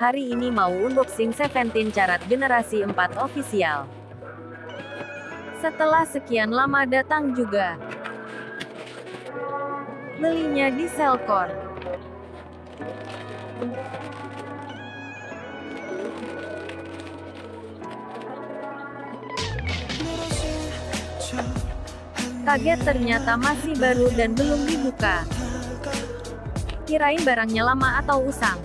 Hari ini mau unboxing Seventeen Carat generasi 4 official. Setelah sekian lama datang juga. Belinya di Selkor. Kaget ternyata masih baru dan belum dibuka. Kirain barangnya lama atau usang.